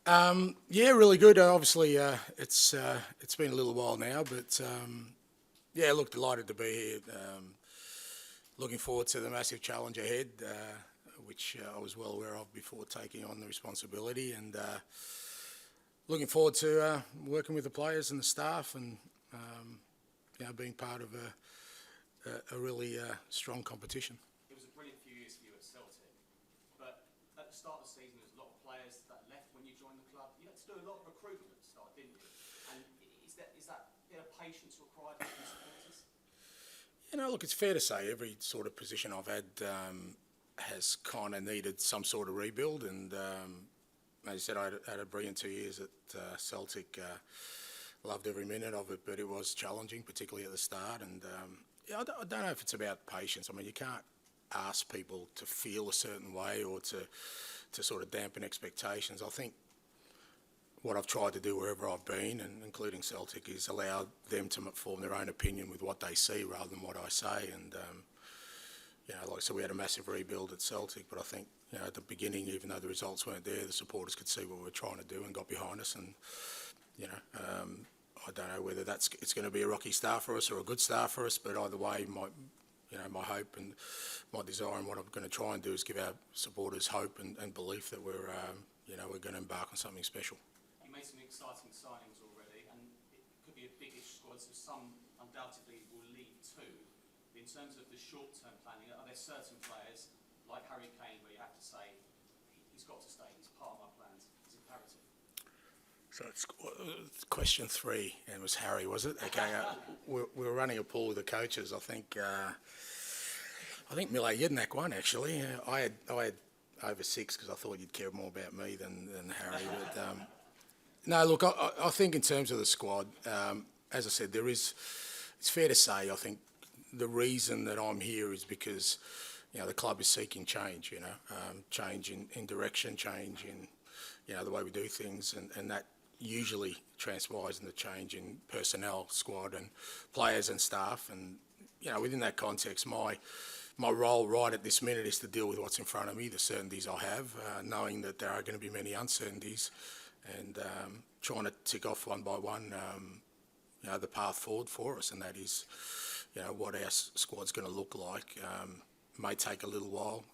Yeah, really good. Obviously, it's been a little while now, but yeah, look, delighted to be here. Looking forward to the massive challenge ahead, which I was well aware of before taking on the responsibility, and looking forward to working with the players and the staff, and being part of a really strong competition. It was a brilliant few years for you at Celtic, but at the start of the season, there's a lot of players that left when you joined the club. You had to do a lot of recruitment at the start, didn't you? And is that bit of patience required from the supporters? Look, it's fair to say every sort of position I've had has kind of needed some sort of rebuild, and as I said, I had a brilliant 2 years at Celtic. Loved every minute of it, but it was challenging, particularly at the start. And I don't know if it's about patience. I mean, you can't ask people to feel a certain way or to sort of dampen expectations. I think what I've tried to do wherever I've been, and including Celtic, is allow them to form their own opinion with what they see rather than what I say. And like I said, we had a massive rebuild at Celtic, but I think at the beginning, even though the results weren't there, the supporters could see what we were trying to do and got behind us. And I don't know whether it's going to be a rocky start for us or a good start for us, but either way, my hope and my desire and what I'm going to try and do is give our supporters hope and belief that we're going to embark on something special. You made some exciting signings already, and it could be a big-ish squad, so some undoubtedly will leave too. In terms of the short-term planning, are there certain players like Harry Kane where you have to say he's got to stay, he's part of my plans, he's imperative? So it's question 3, and it was Harry, was it? Okay, we were running a pool with the coaches. I think Mile Jednak won actually. I had over 6 because I thought you'd care more about me than Harry. But no, look, I think in terms of the squad, as I said, it's fair to say, I think the reason that I'm here is because the club is seeking change. Change in direction, change in the way we do things, and that usually transpires in the change in personnel, squad and players and staff. And within that context, my role right at this minute is to deal with what's in front of me, the certainties I have, knowing that there are going to be many uncertainties, and trying to tick off one by one the path forward for us, and that is what our squad's going to look like. May take a little while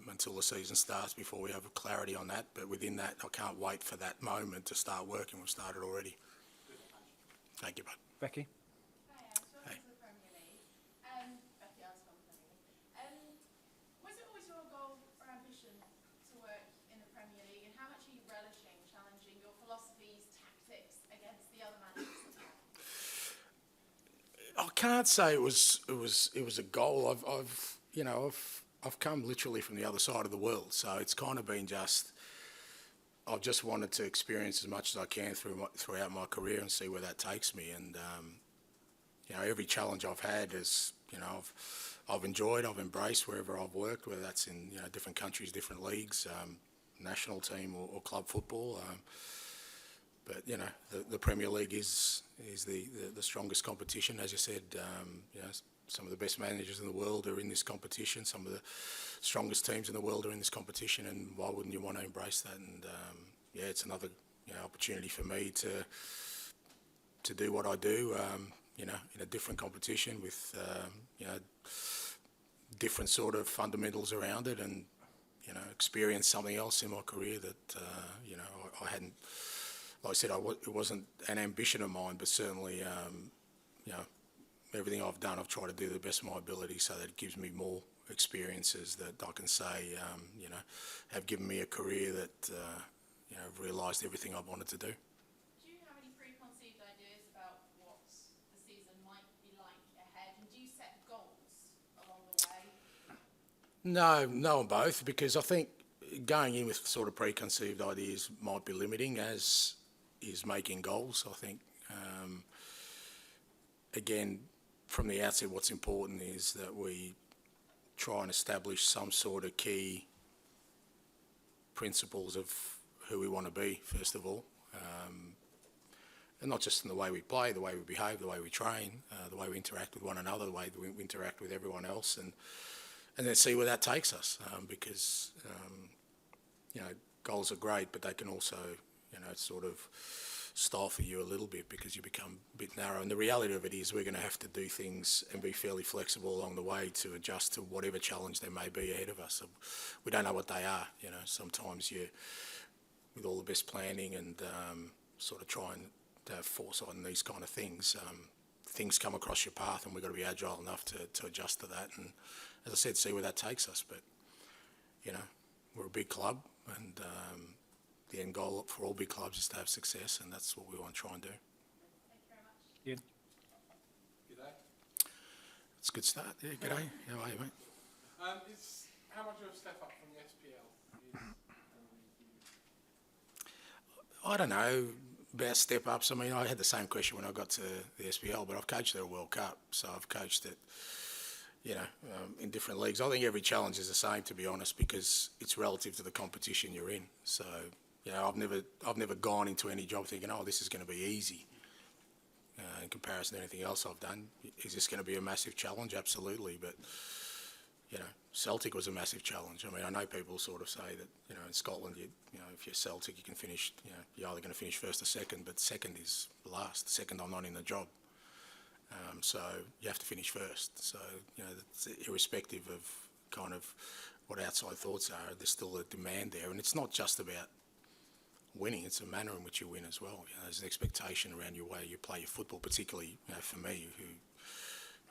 until the season starts before we have clarity on that, but within that, I can't wait for that moment to start working. We've started already. Thank you, bud. Becky? Hi, welcome to the Premier League. Becky, I was from the Premier League. Was it always your goal or ambition to work in the Premier League, and how much are you relishing challenging your philosophies, tactics against the other managers? I can't say it was a goal. I've come literally from the other side of the world, so it's kind of been I've just wanted to experience as much as I can throughout my career and see where that takes me. And every challenge I've had is I've enjoyed, I've embraced wherever I've worked, whether that's in different countries, different leagues, national team or club football. But the Premier League is the strongest competition, as you said. Some of the best managers in the world are in this competition. Some of the strongest teams in the world are in this competition, and why wouldn't you want to embrace that? And it's another opportunity for me to do what I do, in a different competition with different sort of fundamentals around it, and experience something else in my career that I hadn't. Like I said, it wasn't an ambition of mine, but certainly everything I've done, I've tried to do the best of my ability, so that it gives me more experiences that I can say, have given me a career that, I've realised everything I've wanted to do. Do you have any preconceived ideas about what the season might be like ahead, and do you set goals along the way? No on both, because I think going in with sort of preconceived ideas might be limiting, as is making goals. I think, again, from the outset, what's important is that we try and establish some sort of key principles of who we want to be, first of all. And not just in the way we play, the way we behave, the way we train, the way we interact with one another, the way we interact with everyone else, and then see where that takes us. Because goals are great, but they can also, sort of stifle you a little bit because you become a bit narrow. And the reality of it is we're going to have to do things and be fairly flexible along the way to adjust to whatever challenge there may be ahead of us. So we don't know what they are. Sometimes with all the best planning and sort of trying to have foresight in these kind of things, things come across your path, and we've got to be agile enough to adjust to that. And as I said, see where that takes us. But, we're a big club, and the end goal for all big clubs is to have success, and that's what we want to try and do. Thank you very much. Ian? G'day. It's a good start. Yeah, g'day. How are you, mate? How much of a step up from the SPL is I don't know about step-ups. I mean, I had the same question when I got to the SPL, but I've coached at a World Cup, so I've coached it, in different leagues. I think every challenge is the same, to be honest, because it's relative to the competition you're in. So, I've never gone into any job thinking, oh, this is going to be easy in comparison to anything else I've done. Is this going to be a massive challenge? Absolutely, but Celtic was a massive challenge. I mean, I know people sort of say that, in Scotland, if you're Celtic, you can finish, you're either going to finish first or second, but second is last. Second, I'm not in the job. So you have to finish first. So, that's irrespective of kind of what outside thoughts are, there's still a demand there. And it's not just about winning, it's a manner in which you win as well. There's an expectation around your way you play your football, particularly, for me, who,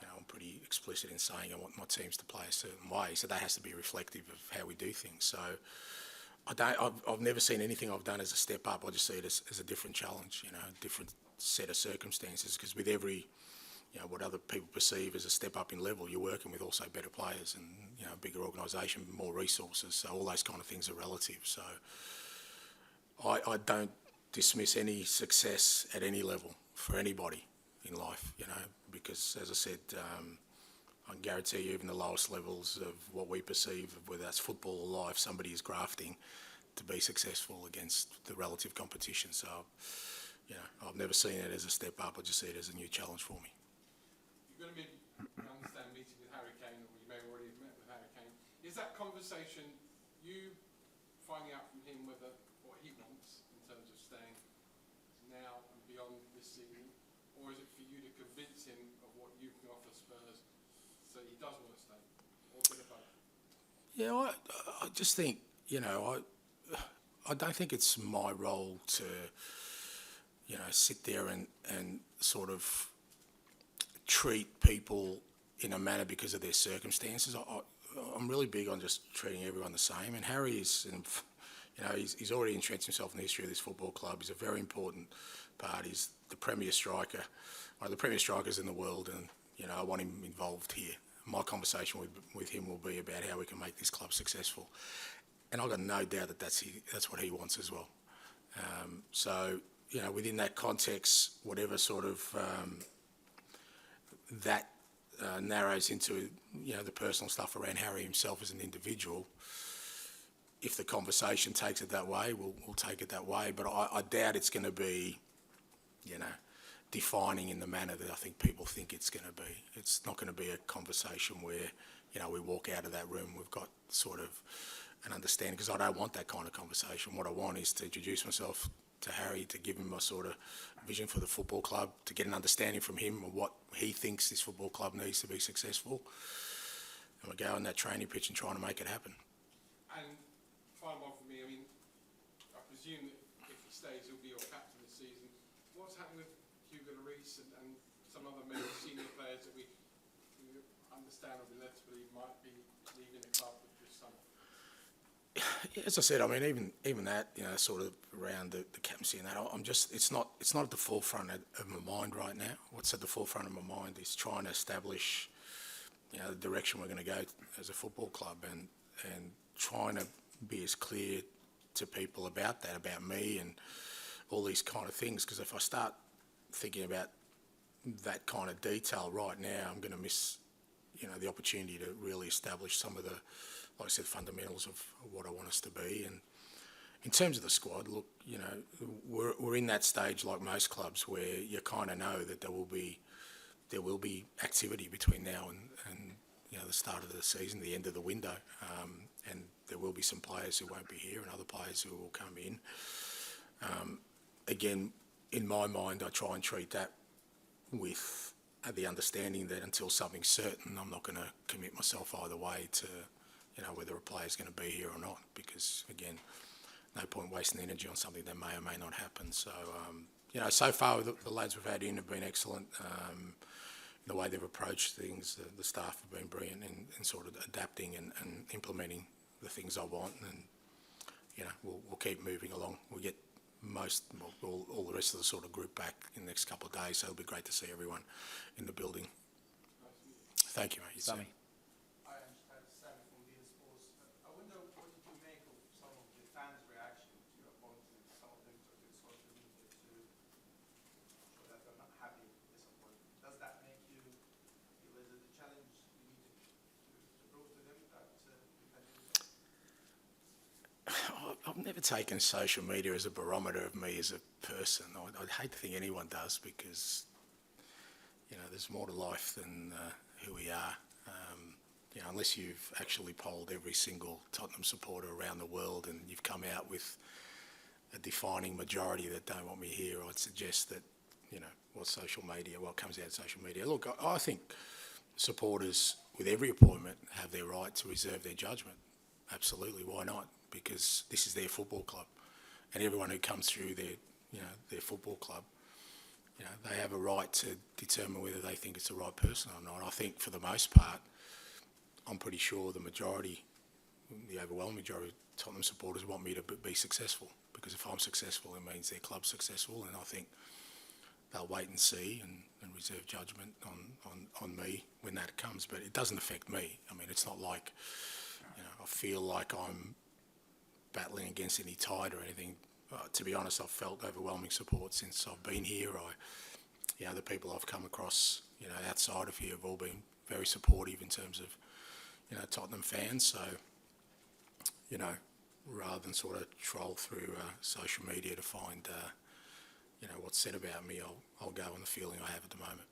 I'm pretty explicit in saying I want my teams to play a certain way. So that has to be reflective of how we do things. So I've never seen anything I've done as a step up. I just see it as a different challenge, a different set of circumstances, because with every, what other people perceive as a step up in level, you're working with also better players and, a bigger organisation, more resources. So all those kind of things are relative. So I don't dismiss any success at any level for anybody in life, because, as I said, I can guarantee you even the lowest levels of what we perceive, whether that's football or life, somebody is grafting to be successful against the relative competition. So, I've never seen it as a step up. I just see it as a new challenge for me. you're going to be, I understand, meeting with Harry Kane, or you may already have met with Harry Kane. Is that conversation you finding out from him what he wants in terms of staying now and beyond this season, or is it for you to convince him of what you can offer Spurs so he does want to stay, or a bit of both? Yeah, I just think, I don't think it's my role to, sit there and sort of treat people in a manner because of their circumstances. I'm really big on just treating everyone the same. And Harry is, he's already entrenched himself in the history of this football club. He's a very important part. He's the premier striker, one of the premier strikers in the world, and I want him involved here. My conversation with him will be about how we can make this club successful, and I've got no doubt that that's what he wants as well. So within that context, whatever sort of that narrows into the personal stuff around Harry himself as an individual. If the conversation takes it that way, we'll take it that way. But I doubt it's going to be, defining in the manner that I think people think it's going to be. It's not going to be a conversation where, we walk out of that room, we've got sort of an understanding, because I don't want that kind of conversation. What I want is to introduce myself to Harry, to give him a sort of vision for the football club, to get an understanding from him of what he thinks this football club needs to be successful. And we go on that training pitch and trying to make it happen. And final one for me, I mean, I presume that if he stays, he'll be your captain this season. What's happening with Hugo Lloris and some other maybe senior players that we understandably, let's believe, might be leaving the club this summer? As I said, I mean, even that, sort of around the captaincy and that, it's not at the forefront of my mind right now. What's at the forefront of my mind is trying to establish, the direction we're going to go as a football club, and trying to be as clear to people about that, about me and all these kind of things. Because if I start thinking about that kind of detail right now, I'm going to miss, the opportunity to really establish some of the, like I said, fundamentals of what I want us to be. And in terms of the squad, look, we're in that stage like most clubs where you kind of know that there will be activity between now and the start of the season, the end of the window, and there will be some players who won't be here and other players who will come in. Again, in my mind, I try and treat that with the understanding that until something's certain, I'm not going to commit myself either way to, whether a player's going to be here or not, because, again, no point wasting energy on something that may or may not happen. So, so far the lads we've had in have been excellent. The way they've approached things, the staff have been brilliant in sort of adapting and implementing the things I want, and we'll keep moving along. We'll get all the rest of the sort of group back in the next couple of days, so it'll be great to see everyone in the building. Thank you, mate. Sammy. Hi, Ange Postecoglou from Spurs. I wonder what did you make of some of the fans' reaction to your appointment? Some of them took to social media to show that they're not happy with this appointment. Does that make you feel as a challenge you need to prove to them that you can do that? I've never taken social media as a barometer of me as a person. I'd hate to think anyone does, because there's more to life than who we are. Unless you've actually polled every single Tottenham supporter around the world and you've come out with a defining majority that don't want me here, I'd suggest that what comes out of social media. Look, I think supporters with every appointment have their right to reserve their judgment. Absolutely, why not? Because this is their football club, and everyone who comes through their football club, they have a right to determine whether they think it's the right person or not. I think for the most part, I'm pretty sure the overwhelming majority of Tottenham supporters want me to be successful, because if I'm successful, it means their club's successful, and I think they'll wait and see and reserve judgment on me when that comes. But it doesn't affect me. I mean, it's not like I feel like I'm battling against any tide or anything. To be honest, I've felt overwhelming support since I've been here. The people I've come across, outside of here have all been very supportive in terms of, Tottenham fans. So, rather than sort of troll through social media to find, what's said about me, I'll go on the feeling I have at the moment.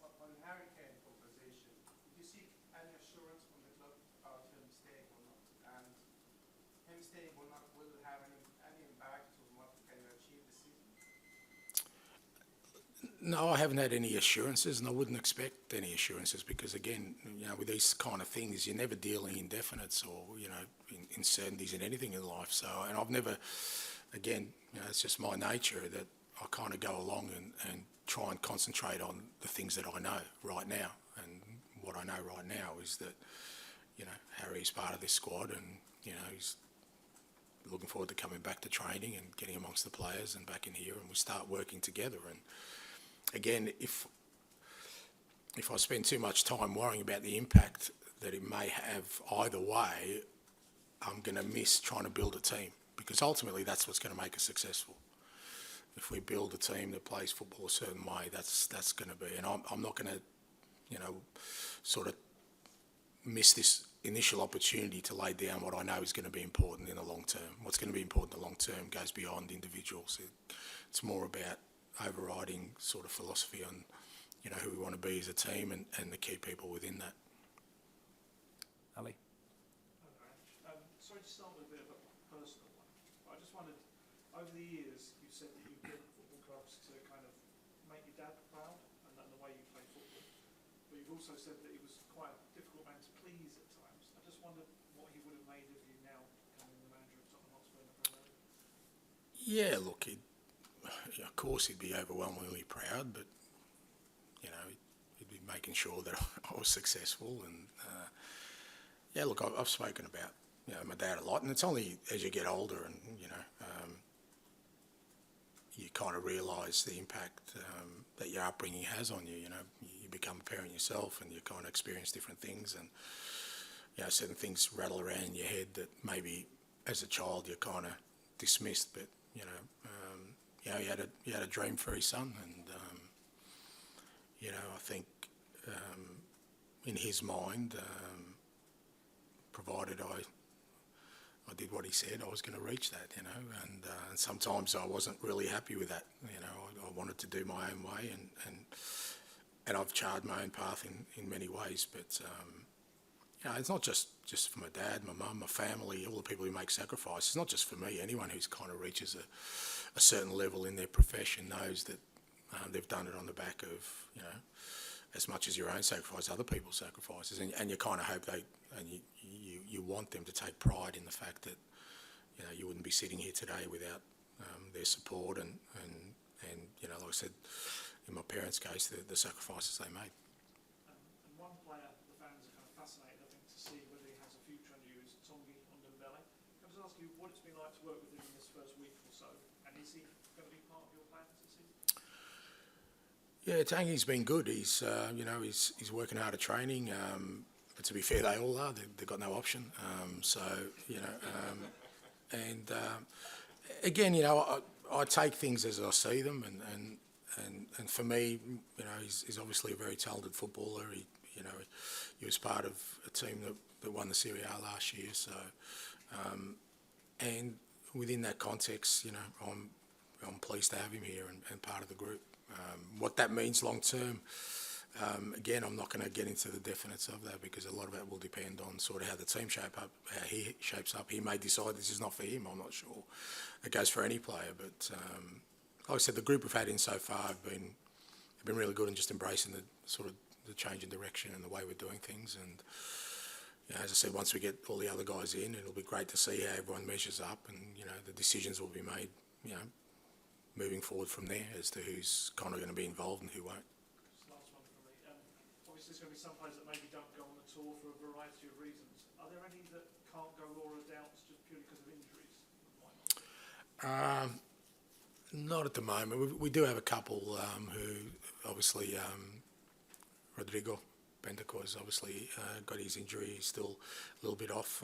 On Harry Kane conversation, did you seek any assurance from the club about him staying or not? And him staying or not will have any impact on what can you achieve this season? No, I haven't had any assurances, and I wouldn't expect any assurances, because, again, with these kind of things, you're never dealing in definites or, uncertainties in anything in life. So, and I've never, again, it's just my nature that I kind of go along and try and concentrate on the things that I know right now. And what I know right now is that, Harry's part of this squad, and, he's looking forward to coming back to training and getting amongst the players and back in here, and we start working together. And again, if I spend too much time worrying about the impact that it may have either way, I'm going to miss trying to build a team, because ultimately that's what's going to make us successful. If we build a team that plays football a certain way, that's going to be, and I'm not going to, sort of miss this initial opportunity to lay down what I know is going to be important in the long term. What's going to be important in the long term goes beyond individuals. It's more about overriding sort of philosophy on, who we want to be as a team and the key people within that. Ali. Sorry to start with a bit of a personal one, but I just wondered, over the years, you've said that you've built football clubs to kind of make your dad proud, and the way you play football. But you've also said that he was quite a difficult man to please at times. I just wondered what he would have made of you now, becoming the manager of Tottenham Hotspur in the Premier League. Yeah, look, of course he'd be overwhelmingly proud, but, he'd be making sure that I was successful. And, look, I've spoken about, my dad a lot, and it's only as you get older and, you kind of realise the impact that your upbringing has on you. You become a parent yourself, and you kind of experience different things, and, certain things rattle around in your head that maybe as a child you kind of dismissed, but, he had a dream for his son, and, I think in his mind, provided I did what he said, I was going to reach that, and sometimes I wasn't really happy with that. I wanted to do my own way, and I've charted my own path in many ways, but you know, it's not just for my dad, my mum, my family, all the people who make sacrifices. It's not just for me. Anyone who's kind of reaches a certain level in their profession knows that they've done it on the back of, you know, as much as your own sacrifice, other people's sacrifices, and you kind of hope you want them to take pride in the fact that, you know, you wouldn't be sitting here today without their support and you know, like I said, in my parents' case, the sacrifices they made. And one player the fans are kind of fascinated, I think, to see whether he has a future under you is Tongi Ndombele. Can I just ask you what it's been like to work with him in this first week or so, and is he going to be part of your plans this season? Yeah, Tangi's been good. He's you know, he's working hard at training. But to be fair, they all are. They've got no option. So you know, and again, you know, I take things as I see them, and for me, you know, he's obviously a very talented footballer. He was part of a team that won the Serie A last year. So, and within that context, you know, I'm pleased to have him here and part of the group. What that means long term, again, I'm not going to get into the definites of that because a lot of it will depend on sort of how the team how he shapes up. He may decide this is not for him. I'm not sure. It goes for any player, but like I said, the group we've had in so far have been really good in just embracing the sort of the change in direction and the way we're doing things. And you know, as I said, once we get all the other guys in, it'll be great to see how everyone measures up, and you know, the decisions will be made, you know, moving forward from there as to who's kind of going to be involved and who won't. Just last one from me. Obviously, there's going to be some players that maybe don't go on the tour for a variety of reasons. Are there any that can't go or are doubts just purely because of injuries? Why not? Not at the moment. We do have a couple who obviously Rodrigo Bentancur has obviously got his injury. He's still a little bit off.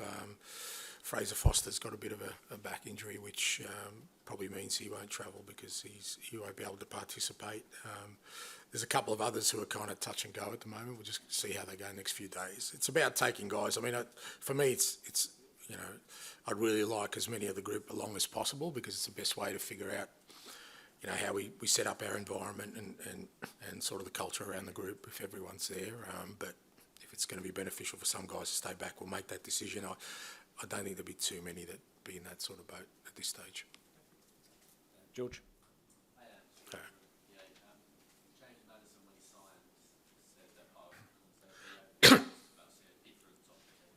Fraser Foster's got a bit of a back injury, which probably means he won't travel because he won't be able to participate. There's a couple of others who are kind of touch and go at the moment. We'll just see how they go the next few days. It's about taking guys. I mean, for me, it's you know, I'd really like as many of the group along as possible because it's the best way to figure out, you know, how we set up our environment and sort of the culture around the group if everyone's there. But if it's going to be beneficial for some guys to stay back, we'll make that decision. I don't think there'll be too many that be in that sort of boat at this stage. George? Okay. James Madison, when he signed, said that different Tottenham.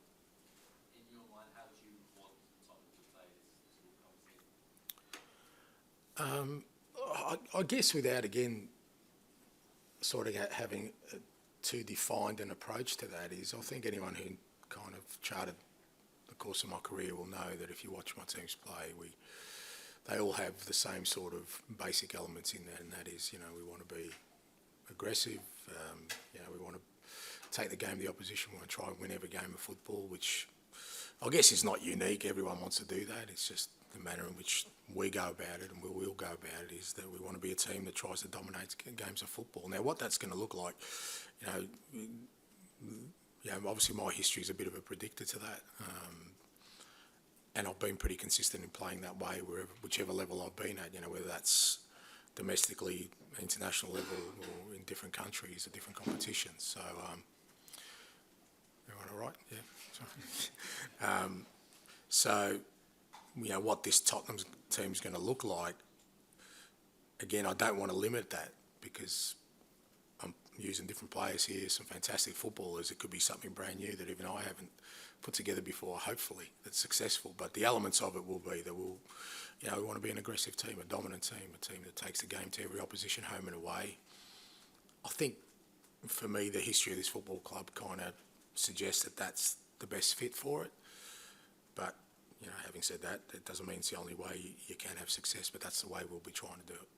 In your mind, how do you want Tottenham to play this all comes in? I guess without, again, sort of having too defined an approach to that is, I think anyone who kind of charted the course of my career will know that if you watch my teams play, they all have the same sort of basic elements in that, and that is, you know, we want to be aggressive, you know, we want to take the game to the opposition, we want to try and win every game of football, which I guess is not unique. Everyone wants to do that. It's just the manner in which we go about it and we will go about it is that we want to be a team that tries to dominate games of football. Now, what that's going to look like, you know, obviously my history is a bit of a predictor to that. And I've been pretty consistent in playing that way, whichever level I've been at, you know, whether that's domestically, international level, or in different countries or different competitions. So, everyone all right? Yeah. So, you know, what this Tottenham team's going to look like, again, I don't want to limit that because I'm using different players here, some fantastic footballers. It could be something brand new that even I haven't put together before, hopefully, that's successful. But the elements of it will be that we'll, you know, we want to be an aggressive team, a dominant team, a team that takes the game to every opposition, home and away. I think, for me, the history of this football club kind of suggests that that's the best fit for it. But, you know, having said that, it doesn't mean it's the only way you can have success, but that's the way we'll be trying to do it.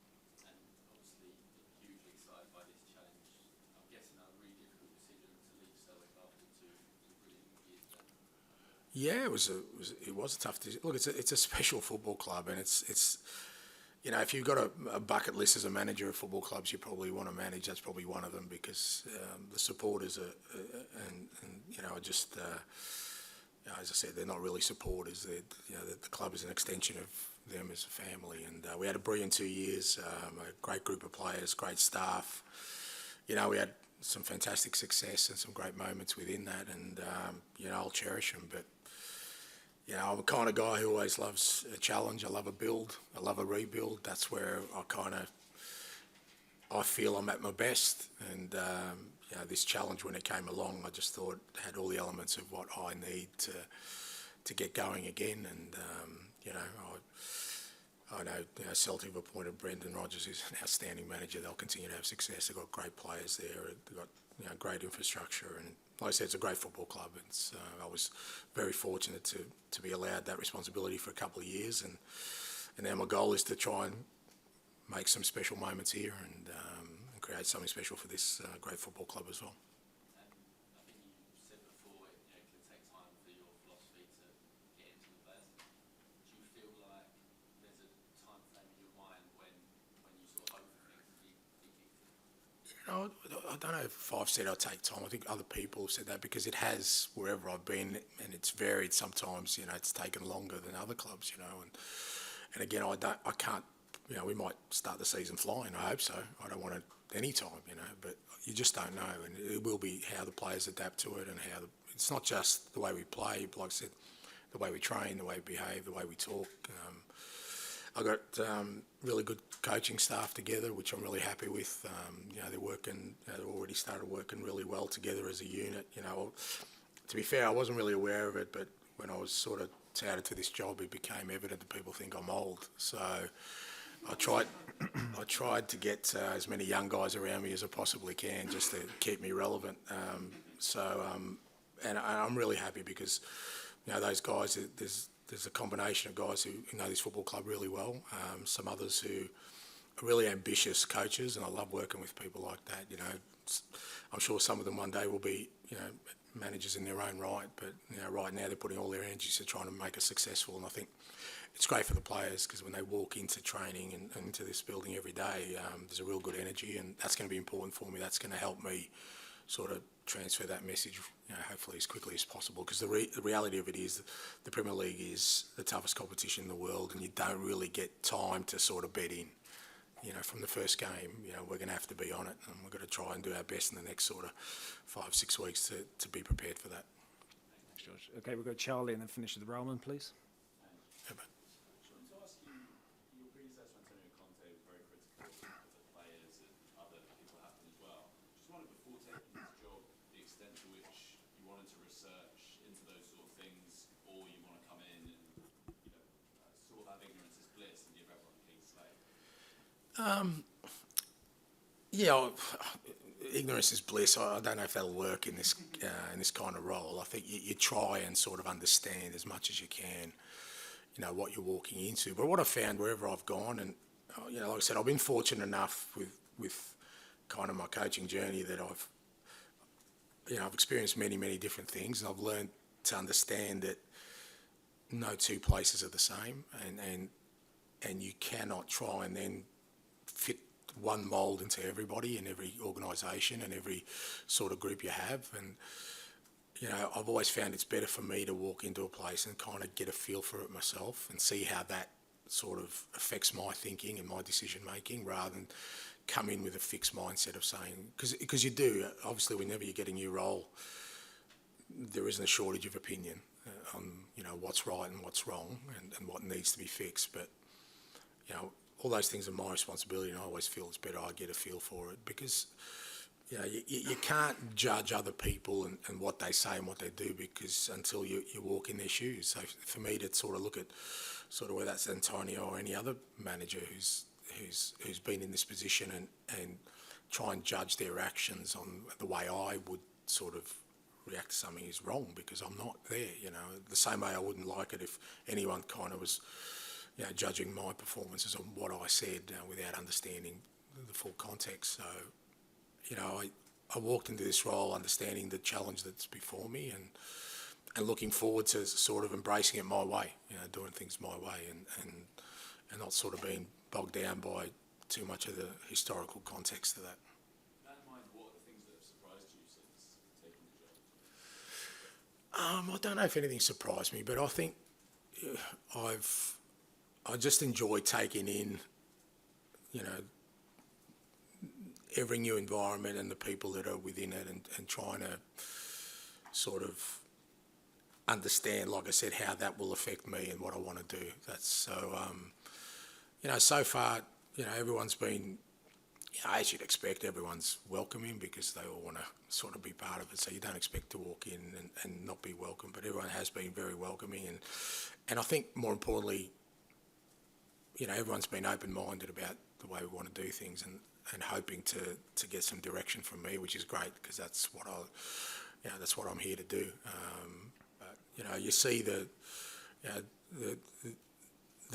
And obviously, hugely excited by this challenge. I'm guessing a really difficult decision to leave Celtic after two brilliant years there. Yeah, it was a tough decision. Look, it's a special football club, and it's you know, if you've got a bucket list as a manager of football clubs you probably want to manage, that's probably one of them because the supporters are and you know, just you know, as I said, they're not really supporters. You know, the club is an extension of them as a family, and we had a brilliant 2 years. A great group of players, great staff. You know, we had some fantastic success and some great moments within that, and I'll cherish them. But I'm the kind of guy who always loves a challenge. I love a build. I love a rebuild. That's where I feel I'm at my best. And this challenge, when it came along, I just thought it had all the elements of what I need to get going again. And I know Celtic have appointed Brendan Rodgers, who's an outstanding manager. They'll continue to have success. They've got great players there. They've got great infrastructure, and like I said, it's a great football club. I was very fortunate to be allowed that responsibility for a couple of years, and now my goal is to try and make some special moments here and create something special for this great football club as well. I think you said before, it can take time for your philosophy to get into the players. Do you feel like there's a time frame in your mind when you sort of hope for things to be I don't know if I've said I'll take time. I think other people have said that, because it has wherever I've been, and it's varied. Sometimes it's taken longer than other clubs, and again, I can't. We might start the season flying. I hope so. I don't want it any time, but you just don't know, and it will be how the players adapt to it, and it's not just the way we play, but like I said, the way we train, the way we behave, the way we talk. I've got really good coaching staff together, which I'm really happy with. They're working. They've already started working really well together as a unit. To be fair, I wasn't really aware of it, but when I was sort of touted to this job, it became evident that people think I'm old. So I tried to get as many young guys around me as I possibly can, just to keep me relevant. And I'm really happy because those guys. There's a combination of guys who know this football club really well. Some others who are really ambitious coaches, and I love working with people like that. I'm sure some of them one day will be managers in their own right, but right now they're putting all their energies to trying to make us successful. And I think it's great for the players, because when they walk into training and into this building every day, there's a real good energy, and that's going to be important for me. That's going to help me sort of transfer that message, hopefully as quickly as possible, because the reality of it is the Premier League is the toughest competition in the world, and you don't really get time to sort of bet in. From the first game, we're going to have to be on it, and we're going to try and do our best in the next sort of 5-6 weeks to be prepared for that. Thanks, George. Okay, we'll go Charlie and then finish with Roman, please. Yeah, mate. to ask you, your predecessor Antonio Conte was very critical of the players, and other people happen as well. Just wondered, before taking this job, the extent to which you wanted to research into those sort of things, or you want to come in and sort of have ignorance is bliss and give everyone a clean slate. Ignorance is bliss. I don't know if that'll work in this kind of role. I think you try and sort of understand as much as you can, what you're walking into. But what I've found wherever I've gone, and like I said, I've been fortunate enough with kind of my coaching journey that I've experienced many different things, and I've learned to understand that no two places are the same, and you cannot try and then fit one mould into everybody in every organisation and every sort of group you have. And I've always found it's better for me to walk into a place and kind of get a feel for it myself and see how that sort of affects my thinking and my decision making, rather than come in with a fixed mindset of saying, because you do, obviously whenever you get a new role, there isn't a shortage of opinion on what's right and what's wrong and what needs to be fixed. But all those things are my responsibility, and I always feel it's better I get a feel for it, because you can't judge other people and what they say and what they do, because until you walk in their shoes. So for me to sort of look at sort of whether that's Antonio or any other manager who's been in this position and try and judge their actions on the way I would sort of react to something is wrong, because I'm not there. The same way I wouldn't like it if anyone kind of was judging my performances on what I said without understanding the full context. So, I walked into this role understanding the challenge that's before me and looking forward to sort of embracing it my way, doing things my way and not sort of being bogged down by too much of the historical context of that. With that in mind, what are the things that have surprised you since taking the job? I don't know if anything surprised me, but I think I just enjoy taking in, every new environment and the people that are within it, and trying to sort of understand, like I said, how that will affect me and what I want to do. That's so, so far, everyone's been, as you'd expect, everyone's welcoming because they all want to sort of be part of it. So you don't expect to walk in and not be welcome, but everyone has been very welcoming. And I think more importantly, everyone's been open-minded about the way we want to do things and hoping to get some direction from me, which is great because that's what that's what I'm here to do. But you see the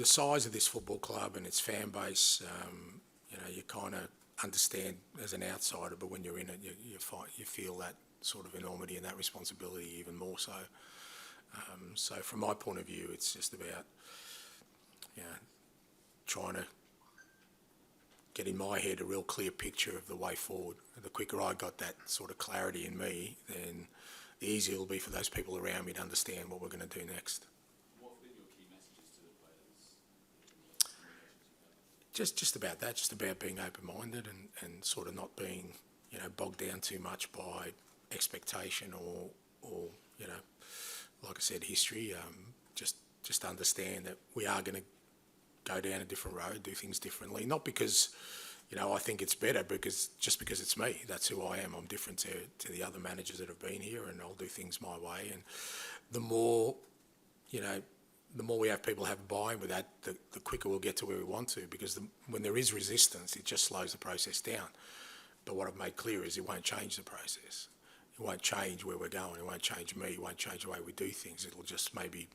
size of this football club and its fan base. You kind of understand as an outsider, but when you're in it, you feel that sort of enormity and that responsibility even more so. So from my point of view, it's just about trying to get in my head a real clear picture of the way forward. The quicker I got that sort of clarity in me, then the easier it'll be for those people around me to understand what we're going to do next. What have been your key messages to the players? Just about that, just about being open-minded and sort of not being, bogged down too much by expectation or like I said, history. Just understand that we are going to go down a different road, do things differently. Not because, I think it's better, because it's me. That's who I am. I'm different to the other managers that have been here, and I'll do things my way. And the more, the more we have people have buy-in with that, the quicker we'll get to where we want to, because when there is resistance, it just slows the process down. But what I've made clear is it won't change the process. It won't change where we're going. It won't change me. It won't change the way we do things. It'll just maybe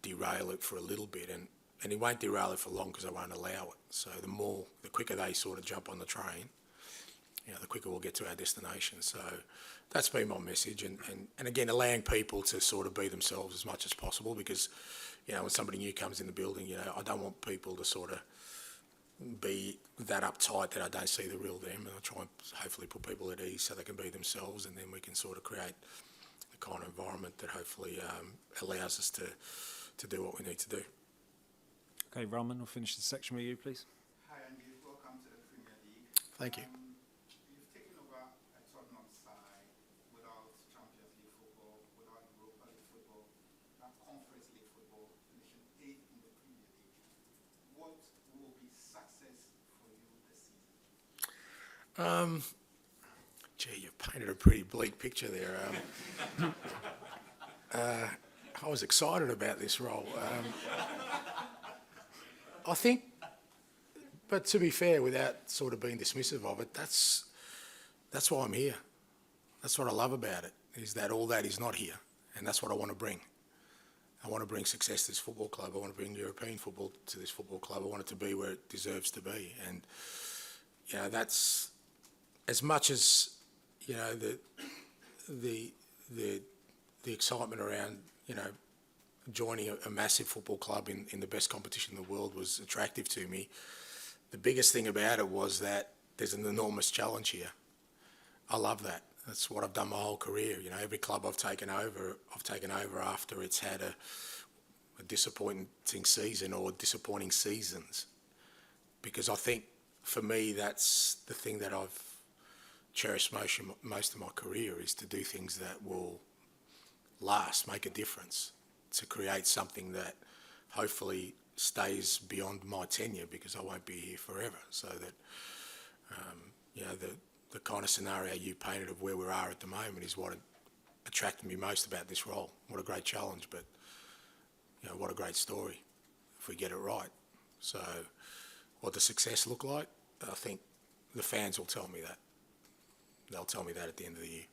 derail it for a little bit, and it won't derail it for long because I won't allow it. So the quicker they sort of jump on the train, the quicker we'll get to our destination. So that's been my message, and again, allowing people to sort of be themselves as much as possible, because when somebody new comes in the building, I don't want people to sort of be that uptight that I don't see the real them, and I try and hopefully put people at ease so they can be themselves, and then we can sort of create the kind of environment that hopefully allows us to do what we need to do. Okay, Roman, we'll finish the section with you, please. Hi, Andy. Welcome to the Premier League. Thank you. You've taken over a Tottenham side without Champions League football, without Europa League football, without Conference League football, finishing 8th in the Premier League. What will be success for you this season? You've painted a pretty bleak picture there. I was excited about this role. I think, but to be fair, without sort of being dismissive of it, that's why I'm here. That's what I love about it, is that all that is not here, and that's what I want to bring. I want to bring success to this football club. I want to bring European football to this football club. I want it to be where it deserves to be, and that's as much as the excitement around joining a massive football club in the best competition in the world was attractive to me. The biggest thing about it was that there's an enormous challenge here. I love that. That's what I've done my whole career. Every club I've taken over after it's had a disappointing season or disappointing seasons. Because I think, for me, that's the thing that I've cherished most of my career, is to do things that will last, make a difference, to create something that hopefully stays beyond my tenure, because I won't be here forever. So that, the kind of scenario you painted of where we are at the moment is what attracted me most about this role. What a great challenge, but what a great story if we get it right. So what does success look like? I think the fans will tell me that. They'll tell me that at the end of the year.